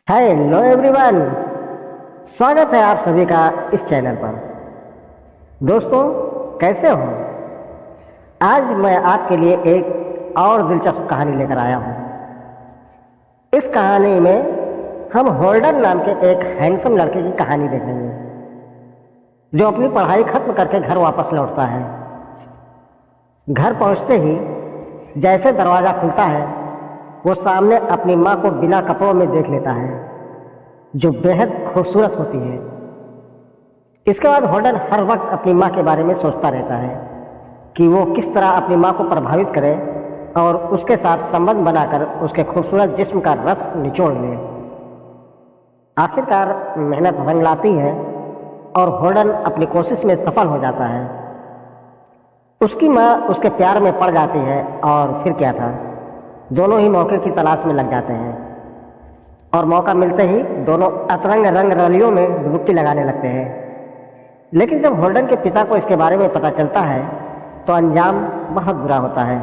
Hello everyone, स्वागत है आप सभी का इस चैनल पर। दोस्तों, कैसे हो? आज मैं आपके लिए एक और दिलचस्प कहानी लेकर आया हूँ। इस कहानी में हम होल्डन नाम के एक हैंडसम लड़के की कहानी देखेंगे जो अपनी पढ़ाई खत्म करके घर वापस लौटता है। घर पहुँचते ही जैसे दरवाज़ा खुलता है वो सामने अपनी माँ को बिना कपड़ों में देख लेता है, जो बेहद खूबसूरत होती है। इसके बाद होल्डन हर वक्त अपनी माँ के बारे में सोचता रहता है कि वो किस तरह अपनी माँ को प्रभावित करे और उसके साथ संबंध बनाकर उसके खूबसूरत जिस्म का रस निचोड़ ले। आखिरकार मेहनत रंग लाती है और होल्डन अपनी कोशिश में सफल हो जाता है। उसकी माँ उसके प्यार में पड़ जाती है और फिर क्या था, दोनों ही मौके की तलाश में लग जाते हैं और मौका मिलते ही दोनों अतरंग रंग रलियों में डुबकी लगाने लगते हैं। लेकिन जब होल्डन के पिता को इसके बारे में पता चलता है तो अंजाम बहुत बुरा होता है।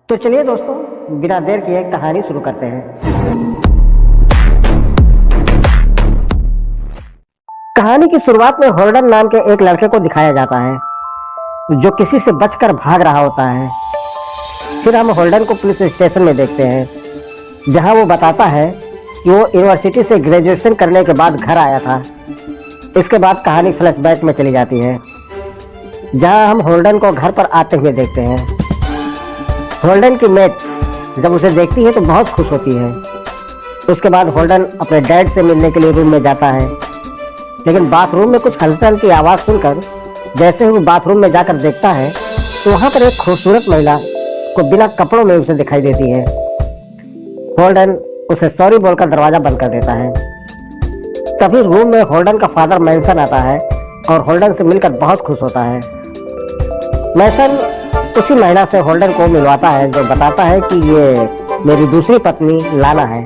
तो चलिए दोस्तों, बिना देर किए कहानी शुरू करते हैं। कहानी की शुरुआत में होल्डन नाम के एक लड़के को दिखाया जाता है जो किसी से बचकर भाग रहा होता है। फिर हम होल्डन को पुलिस स्टेशन में देखते हैं जहां वो बताता है कि वो यूनिवर्सिटी से ग्रेजुएशन करने के बाद घर आया था। इसके बाद कहानी फ्लैशबैक में चली जाती है जहां हम होल्डन को घर पर आते हुए देखते हैं। होल्डन की मेट जब उसे देखती है तो बहुत खुश होती है। उसके बाद होल्डन अपने डैड से मिलने के लिए रूम में जाता है, लेकिन बाथरूम में कुछ हलचल की आवाज़ सुनकर जैसे ही वो बाथरूम में जाकर देखता है तो वहाँ पर एक खूबसूरत महिला को बिना कपड़ों में उसे दिखाई देती है। होल्डन उसे सॉरी बोलकर दरवाजा बंद कर देता है। तभी रूम में होल्डन का फादर मैनसन आता है और होल्डन से मिलकर बहुत खुश होता है। मैनसन उसी महिला से होल्डन को मिलवाता है जो बताता है कि ये मेरी दूसरी पत्नी लाना है,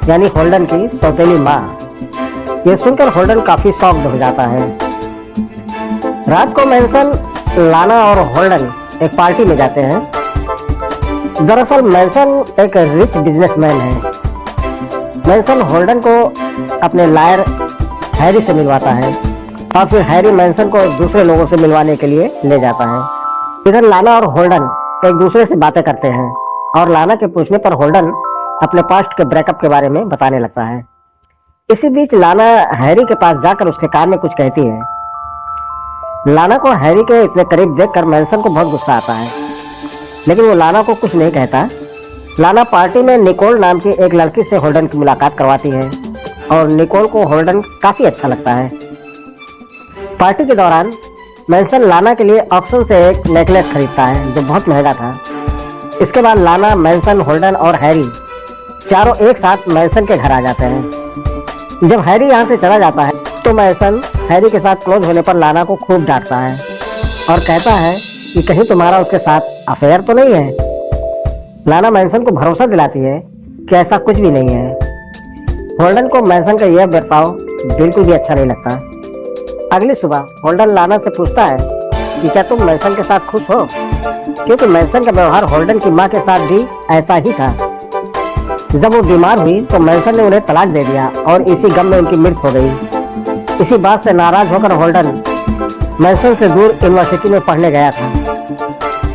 यानी होल्डन की सौतेली माँ। ये सुनकर होल्डन काफी शॉक्ड हो जाता है। रात को मैनसन, लाना और होल्डन एक पार्टी में जाते हैं। दरअसल मैनसन एक रिच बिजनेसमैन है। मैनसन होल्डन को अपने लायर हैरी से मिलवाता है और फिर हैरी मैनसन को दूसरे लोगों से मिलवाने के लिए ले जाता है। इधर लाना और होल्डन एक दूसरे से बातें करते हैं और लाना के पूछने पर होल्डन अपने पास्ट के ब्रेकअप के बारे में बताने लगता है। इसी बीच लाना हैरी के पास जाकर उसके कान में कुछ कहती है। लाना को हैरी के इतने करीब देखकर मैनसन को बहुत गुस्सा आता है, लेकिन वो लाना को कुछ नहीं कहता। लाना पार्टी में निकोल नाम की एक लड़की से होल्डन की मुलाकात करवाती है और निकोल को होल्डन काफ़ी अच्छा लगता है। पार्टी के दौरान मैनसन लाना के लिए ऑक्शन से एक नेकलेस खरीदता है जो बहुत महंगा था। इसके बाद लाना, मैनसन, होल्डन और हैरी चारों एक साथ मैनसन के घर आ जाते हैं। जब हैरी यहाँ से चला जाता है तो मैनसन हैरी के साथ क्लोज होने पर लाना को खूब डांटता है और कहता है कि कहीं तुम्हारा उसके साथ अफेयर तो नहीं है। लाना मैनसन को भरोसा दिलाती है कि ऐसा कुछ भी नहीं है। होल्डन को मैनसन का यह बर्ताव बिल्कुल भी अच्छा नहीं लगता। अगली सुबह होल्डन लाना से पूछता है कि क्या तुम मैनसन के साथ खुश हो, क्योंकि मैनसन का व्यवहार होल्डन की माँ के साथ भी ऐसा ही था। जब वो बीमार हुई तो मैनसन ने उन्हें तलाक दे दिया और इसी गम में उनकी मृत्यु हो गई। इसी बात से नाराज होकर होल्डन मैनसन से दूर यूनिवर्सिटी में पढ़ने गया था,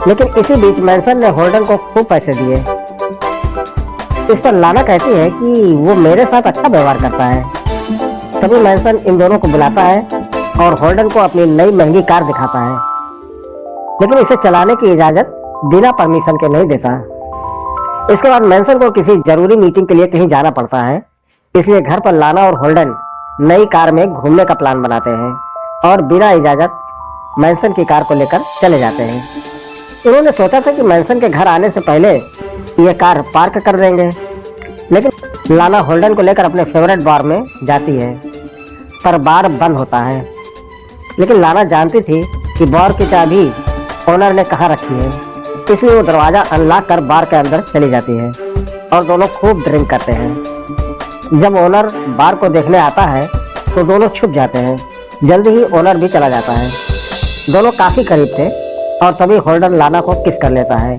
लेकिन इसी बीच मैनसन ने होल्डन को खूब पैसे दिए। इस पर लाना कहती है कि वो मेरे साथ अच्छा व्यवहार करता है। तभी मैनसन इन दोनों को बुलाता है और होल्डन को अपनी नई महंगी कार दिखाता है, लेकिन इसे चलाने की इजाजत बिना परमिशन के नहीं देता। इसके बाद मैनसन को किसी जरूरी मीटिंग के लिए कहीं जाना पड़ता है, इसलिए घर पर लाना और होल्डन नई कार में घूमने का प्लान बनाते हैं और बिना इजाजत मैनसन की कार को लेकर चले जाते हैं। उन्होंने सोचा था कि मैनसन के घर आने से पहले ये कार पार्क कर देंगे, लेकिन लाना होल्डन को लेकर अपने फेवरेट बार में जाती है, पर बार बंद होता है। लेकिन लाना जानती थी कि बार की चाबी ओनर ने कहाँ रखी है, इसलिए वो दरवाज़ा अनलॉक कर बार के अंदर चली जाती है और दोनों खूब ड्रिंक करते हैं। जब ओनर बार को देखने आता है तो दोनों छुप जाते हैं। जल्दी ही ओनर भी चला जाता है। दोनों काफ़ी करीब थे और तभी होल्डन लाना को किस कर लेता है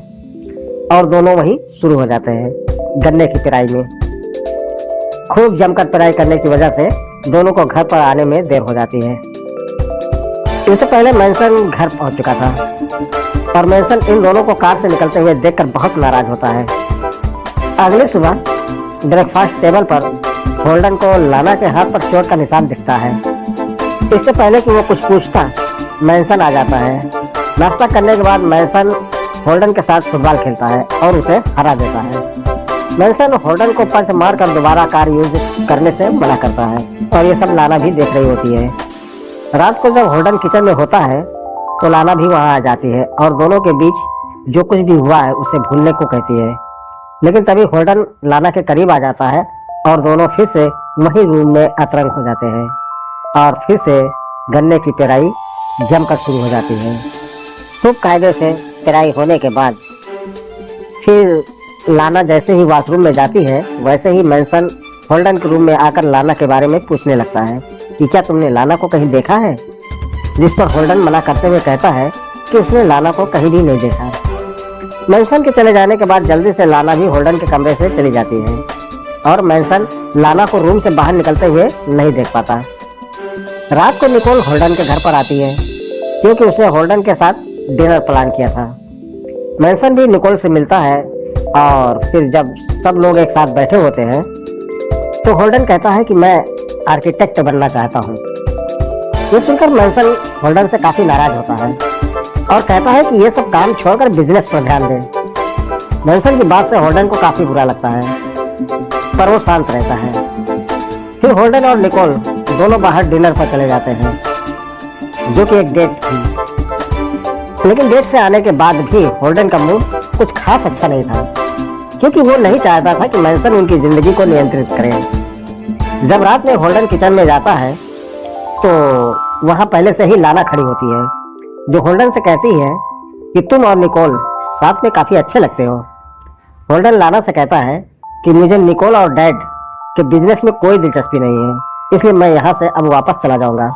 और दोनों वहीं शुरू हो जाते हैं गन्ने की पिराई में। खूब जमकर पिटाई करने की वजह से दोनों को घर पर आने में देर हो जाती है। इससे पहले मैनसन घर पहुंच चुका था और मैनसन इन दोनों को कार से निकलते हुए देखकर बहुत नाराज होता है। अगली सुबह ब्रेकफास्ट टेबल पर होल्डन को लाना के हाथ पर चोट का निशान दिखता है। इससे पहले कि वो कुछ पूछता, मैनसन आ जाता है। नाश्ता करने के बाद मैनसन होल्डन के साथ फुटबॉल खेलता है और उसे हरा देता है। मैनसन होल्डन को पंच मारकर दोबारा कार यूज करने से मना करता है और ये सब लाना भी देख रही होती है। रात को जब होल्डन किचन में होता है तो लाना भी वहां आ जाती है और दोनों के बीच जो कुछ भी हुआ है उसे भूलने को कहती है। लेकिन तभी होल्डन लाना के करीब आ जाता है और दोनों फिर से वही रूम में अतरंग हो जाते हैं और फिर से गन्ने की पेराई जमकर शुरू हो जाती है। खूब कायदे से पेराई होने के बाद फिर लाना जैसे ही वॉशरूम में जाती है वैसे ही मैनसन होल्डन के रूम में आकर लाना के बारे में पूछने लगता है कि क्या तुमने लाना को कहीं देखा है, जिस पर होल्डन मना करते हुए कहता है कि उसने लाना को कहीं भी नहीं देखा। मैनसन के चले जाने के बाद जल्दी से लाना भी होल्डन के कमरे से चली जाती है और मैनसन लाना को रूम से बाहर निकलते हुए नहीं देख पाता। रात को निकोल होल्डन के घर पर आती है क्योंकि उसने होल्डन के साथ डिनर प्लान किया था। मैनसन भी निकोल से मिलता है और फिर जब सब लोग एक साथ बैठे होते हैं तो होल्डन कहता है कि मैं आर्किटेक्ट बनना चाहता हूँ। ये सुनकर मैनसन होल्डन से काफी नाराज होता है और कहता है कि ये सब काम छोड़कर बिजनेस पर ध्यान दे। मैनसन की बात से होल्डन को काफी बुरा लगता है पर वो शांत रहता है। फिर होल्डन और निकोल दोनों बाहर डिनर पर चले जाते हैं जो कि एक डेट थी। लेकिन डेट से आने के बाद भी होल्डन का मूड कुछ खास अच्छा नहीं था क्योंकि वो नहीं चाहता था कि मैनसन उनकी जिंदगी को नियंत्रित करे। जब रात में होल्डन किचन में जाता है तो वहां पहले से ही लाना खड़ी होती है जो होल्डन से कहती है कि तुम और निकोल साथ में काफी अच्छे लगते हो। होल्डन लाना से कहता है कि मुझे निकोल और डैड के बिजनेस में कोई दिलचस्पी नहीं है, इसलिए मैं यहाँ से अब वापस चला जाऊंगा।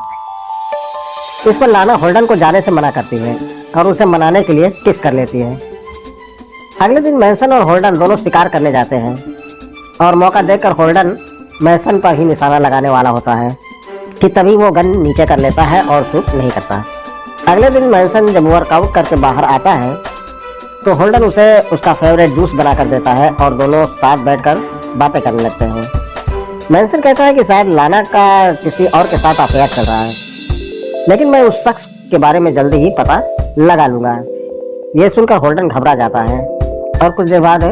इस पर लाना होल्डन को जाने से मना करती है और उसे मनाने के लिए किस कर लेती है। अगले दिन मैनसन और होल्डन दोनों शिकार करने जाते हैं और मौका देखकर होल्डन मैनसन पर ही निशाना लगाने वाला होता है कि तभी वो गन नीचे कर लेता है और शूट नहीं करता। अगले दिन मैनसन जब वर्कआउट करके बाहर आता है तो होल्डन उसे उसका फेवरेट जूस बना कर देता है और दोनों साथ बैठकर बातें करने लगते हैं। मैनसन कहता है कि शायद लाना का किसी और के साथ अफेयर चल रहा है, लेकिन मैं उस शख्स के बारे में जल्दी ही पता लगा लूंगा। ये सुनकर होल्डन घबरा जाता है और कुछ देर बाद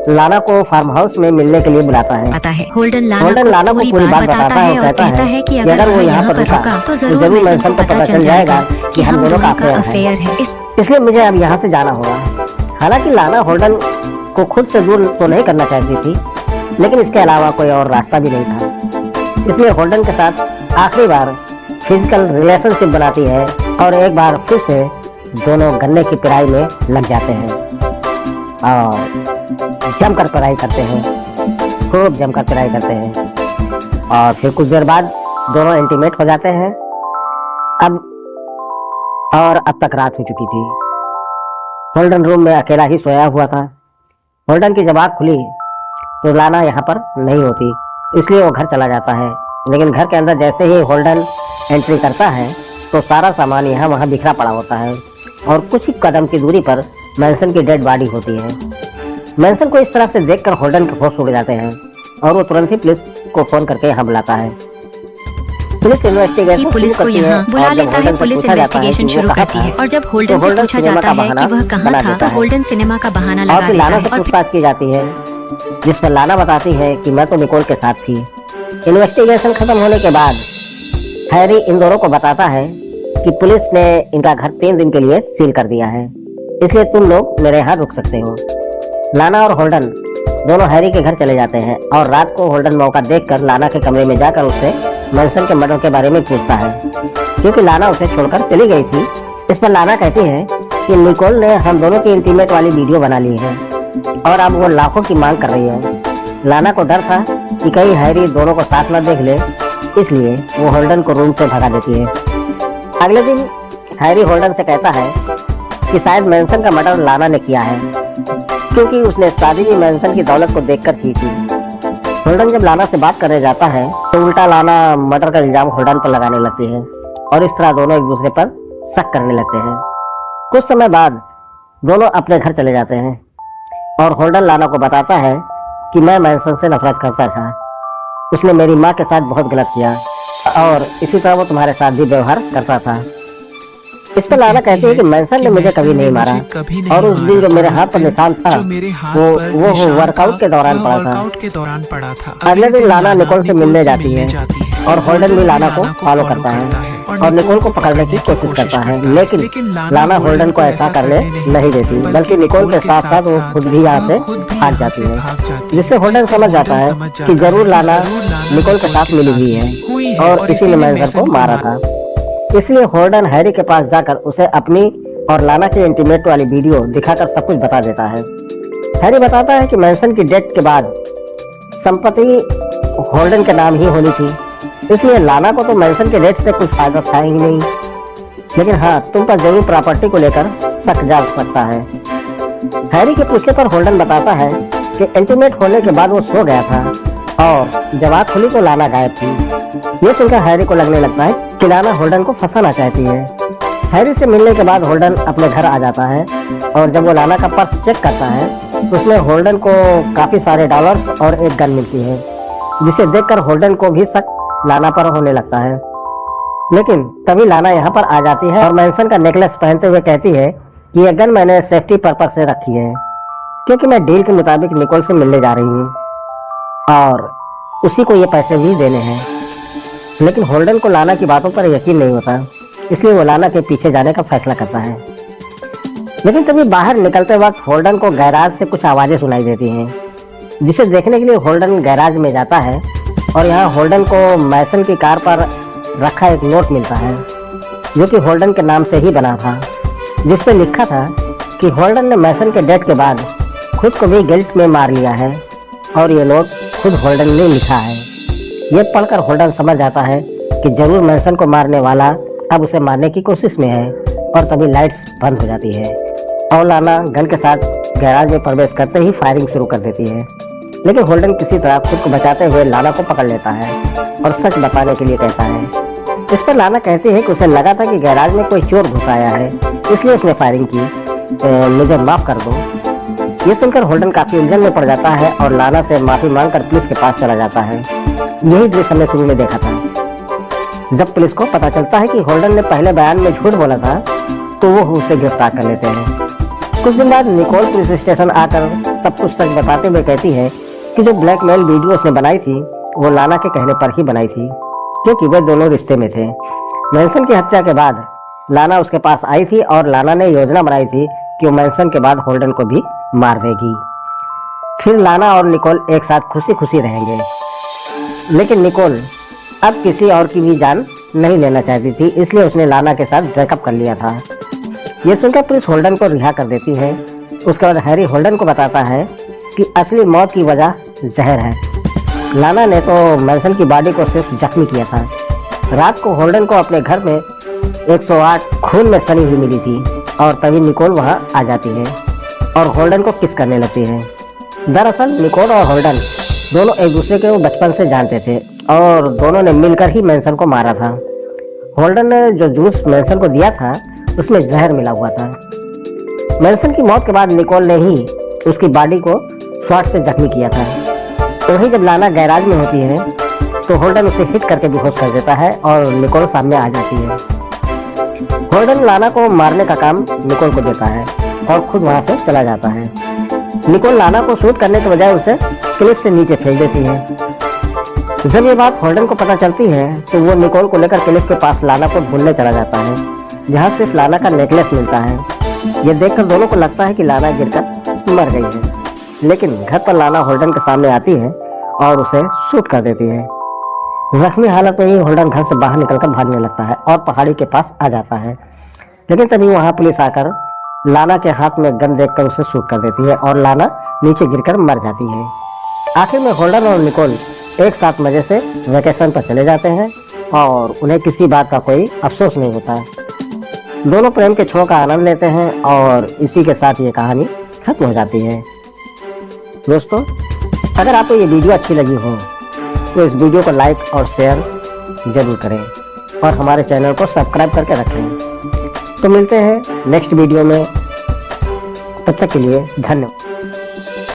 लाना को फार्म हाउस में मिलने के लिए बुलाता है। होल्डन लाना को पूरी बात बताता है और कहता है कि अगर वो यहाँ पर रुका तो जरूर मैनसन को पता चल जाएगा कि हम दोनों का अफेयर है, इसलिए मुझे अब यहाँ से जाना होगा। हालांकि लाना होल्डन को खुद से दूर तो नहीं करना चाहती थी, लेकिन इसके अलावा कोई और रास्ता भी नहीं था। इसलिए होल्डन के साथ आखिरी बार फिजिकल रिलेशनशिप बनाती है और एक बार फिर से दोनों गन्ने की पिराई में लग जाते हैं और जमकर पिराई करते हैं, खूब जमकर पिराई करते हैं और फिर कुछ देर बाद दोनों इंटीमेट हो जाते हैं। अब तक रात हो चुकी थी। होल्डन रूम में अकेला ही सोया हुआ था। होल्डन की जब आँख खुली तो लाना यहाँ पर नहीं होती, इसलिए वो घर चला जाता है। लेकिन घर के अंदर जैसे ही होल्डन एंट्री करता है तो सारा सामान यहाँ वहाँ बिखरा पड़ा होता है और कुछ ही कदम की दूरी पर मैनसन की डेड बॉडी होती है। मैनसन को इस तरह से देखकर होल्डन के होश उड़ जाते हैं और वो तुरंत ही पुलिस को फोन करके यहाँ बुलाता है। पुलिस को यहाँ बुला लेता है। पुलिस इन्वेस्टिगेशन शुरू करती है और जब होल्डन से पूछा जाता है कि वह कहाँ था तो होल्डन सिनेमा का बहाना लगा देता है और पूछताछ की जाती है, जिस पर लाना बताती है कि मैं तो निकोल के साथ थी। इन्वेस्टिगेशन खत्म होने के बाद हैरी इन दोनों को बताता है कि पुलिस ने इनका घर 3 दिन के लिए सील कर दिया है, इसलिए तुम लोग मेरे यहाँ रुक सकते हो। लाना और होल्डन दोनों हैरी के घर चले जाते हैं और रात को होल्डन मौका देखकर लाना के कमरे में जाकर उससे मैनसन के मर्डर के बारे में पूछता है, क्योंकि लाना उसे छोड़कर चली गई थी। इस पर लाना कहती है कि निकोल ने हम दोनों की इंटीमेट वाली वीडियो बना ली है और अब वो लाखों की मांग कर रही है। लाना को डर था कि कहीं हैरी दोनों को साथ न देख ले, इसलिए वो होल्डन को रूम से भगा देती है। अगले दिन हैरी होल्डन से कहता है कि शायद मैनसन का मर्डर लाना ने किया है, क्योंकि उसने शादी भी मैनसन की दौलत को देखकर की थी। होल्डन जब लाना से बात करने जाता है तो उल्टा लाना मर्डर का इल्जाम होल्डन पर लगाने लगती है और इस तरह दोनों एक दूसरे पर शक करने लगते हैं। कुछ समय बाद दोनों अपने घर चले जाते हैं और होल्डन लाना को बताता है कि मैं मैनसन से नफरत करता था, उसने मेरी माँ के साथ बहुत गलत किया और इसी तरह वो तुम्हारे साथ भी व्यवहार करता था। इस पर लाना कहती है कि मैनसन ने मुझे कभी नहीं मारा और उस दिन जो मेरे हाथ पर निशान था वो वर्कआउट के दौरान पड़ा था। अगले दिन लाना निकोल से मिलने जाती है और होल्डन भी लाना को फॉलो करता है और निकोल को पकड़ने की कोशिश करता है, लेकिन लाना होल्डन को ऐसा करने नहीं देती, बल्कि निकोल के साथ साथ वो खुद भी यहाँ से भाग जाती है, जिससे होल्डन समझ जाता है कि जरूर लाना निकोल के साथ मिली हुई है और इसी ने मैनसन को मारा था। इसलिए होल्डन हैरी के पास जाकर उसे अपनी और लाना की इंटीमेट वाली वीडियो दिखाकर सब कुछ बता देता है। हैरी बताता है कि मैनसन की डेथ के बाद संपत्ति होल्डन के नाम ही होनी थी, इसलिए लाना को तो मैनसन के डेथ से कुछ फायदा था ही नहीं, लेकिन हाँ तुम पर जरूर प्रॉपर्टी को लेकर शक जा सकता है। हैरी के पूछने पर होल्डन बताता है कि इंटीमेट होने के बाद वो सो गया था और जब आँख खुली तो लाना गायब थी। ये सुनकर हैरी को लगने लगता है कि लाना होल्डन को फंसाना चाहती है। हैरी से मिलने के बाद होल्डन अपने घर आ जाता है और जब वो लाना का पर्स चेक करता है तो उसमें होल्डन को काफी सारे डॉलर्स और एक गन मिलती है, जिसे देखकर होल्डन को भी शक लाना पर होने लगता है। लेकिन तभी लाना यहाँ पर आ जाती है और मैनसन का नेकलेस पहनते हुए कहती है कि यह गन मैंने सेफ्टी पर्पज से रखी है, क्योंकि मैं डील के मुताबिक निकोल से मिलने जा रही हूँ और उसी को ये पैसे भी देने हैं। लेकिन होल्डन को लाना की बातों पर यकीन नहीं होता, इसलिए वो लाना के पीछे जाने का फैसला करता है। लेकिन तभी बाहर निकलते वक्त होल्डन को गैराज से कुछ आवाज़ें सुनाई देती हैं, जिसे देखने के लिए होल्डन गैराज में जाता है और यहाँ होल्डन को मैसन की कार पर रखा एक नोट मिलता है जो कि होल्डन के नाम से ही बना था, जिस पे लिखा था कि होल्डन ने मैसन के डेथ के बाद खुद को भी गिल्ट में मार लिया है और ये नोट खुद होल्डन ने लिखा है। ये पढ़कर होल्डन समझ जाता है कि जरूर मैसन को मारने वाला अब उसे मारने की कोशिश में है और तभी लाइट्स बंद हो जाती है और लाना गन के साथ गैराज में प्रवेश करते ही फायरिंग शुरू कर देती है। लेकिन होल्डन किसी तरह खुद को बचाते हुए लाना को पकड़ लेता है और सच बताने के लिए कहता है। इस पर लाना कहती है कि उसे लगा था कि गैराज में कोई चोर घुस आया है, इसलिए उसने फायरिंग की, मुझे माफ कर दो। ये सुनकर होल्डन काफी उलझन में पड़ जाता है और लाना से माफी मांगकर पुलिस के पास चला जाता है। यही दृश्य हमने शुरू में देखा था। जब पुलिस को पता चलता है कि होल्डन ने पहले बयान में झूठ बोला था तो वो उसे गिरफ्तार कर लेते हैं। कुछ दिन बाद निकोल पुलिस स्टेशन आकर सब कुछ सच बताते हुए कहती है कि जो ब्लैकमेल वीडियो उसने बनाई थी वो लाना के कहने पर ही बनाई थी, क्योंकि वे दोनों रिश्ते में थे। मैनसन की हत्या के बाद लाना उसके पास आई थी और लाना ने योजना बनाई थी कि वो मैनसन के बाद होल्डन को भी मार देगी। फिर लाना और निकोल एक साथ खुशी खुशी रहेंगे। लेकिन निकोल अब किसी और की भी जान नहीं लेना चाहती थी, इसलिए उसने लाना के साथ ब्रेकअप कर लिया था। ये सुनकर पुलिस होल्डन को रिहा कर देती है। उसके बाद हैरी होल्डन को बताता है कि असली मौत की वजह जहर है। लाना ने तो मैनसन की बॉडी को सिर्फ जख्मी किया था। रात को होल्डन को अपने घर में 108 खून में सनी हुई मिली थी और तभी निकोल वहां आ जाती है और होल्डन को किस करने लगती है। दरअसल निकोल और होल्डन दोनों एक दूसरे को बचपन से जानते थे और दोनों ने मिलकर ही मैनसन को मारा था। होल्डन ने जो जूस मैनसन को दिया था उसमें जहर मिला हुआ था। मैनसन की मौत के बाद निकोल ने ही उसकी बॉडी को शॉट से जख्मी किया था। तो वही जब लाना गैराज में होती है तो होल्डन उसे हिट करके बेहोश कर देता है और निकोल सामने आ जाती है। होल्डन लाना को मारने का काम निकोल को देता है और खुद वहां से चला जाता है। निकोल लाना को शूट करने के बजाय उसे क्लिफ से नीचे फेंक देती है। जब ये बात होल्डन को पता चलती है तो वो निकोल को लेकर क्लिफ के पास लाना को ढूंढने चला जाता है, जहाँ सिर्फ लाना का नेकलेस मिलता है। ये देखकर दोनों को लगता है कि लाना गिरकर मर गई है, लेकिन घर पर लाना होल्डन के सामने आती है और उसे शूट कर देती है। जख्मी हालत में ही होल्डन घर से बाहर निकलकर भागने लगता है और पहाड़ी के पास आ जाता है। लेकिन तभी वहां पुलिस आकर लाना के हाथ में गन देखकर उसे शूट कर देती है और लाना नीचे गिरकर मर जाती है। आखिर में होल्डन और निकोल एक साथ मजे से वेकेशन पर चले जाते हैं और उन्हें किसी बात का कोई अफसोस नहीं होता। दोनों प्रेम के क्षणों का आनंद लेते हैं और इसी के साथ ये कहानी खत्म हो जाती है। दोस्तों, अगर आपको ये वीडियो अच्छी लगी हो तो इस वीडियो को लाइक और शेयर जरूर करें और हमारे चैनल को सब्सक्राइब करके रखें। तो मिलते हैं नेक्स्ट वीडियो में, तब तक के लिए धन्यवाद।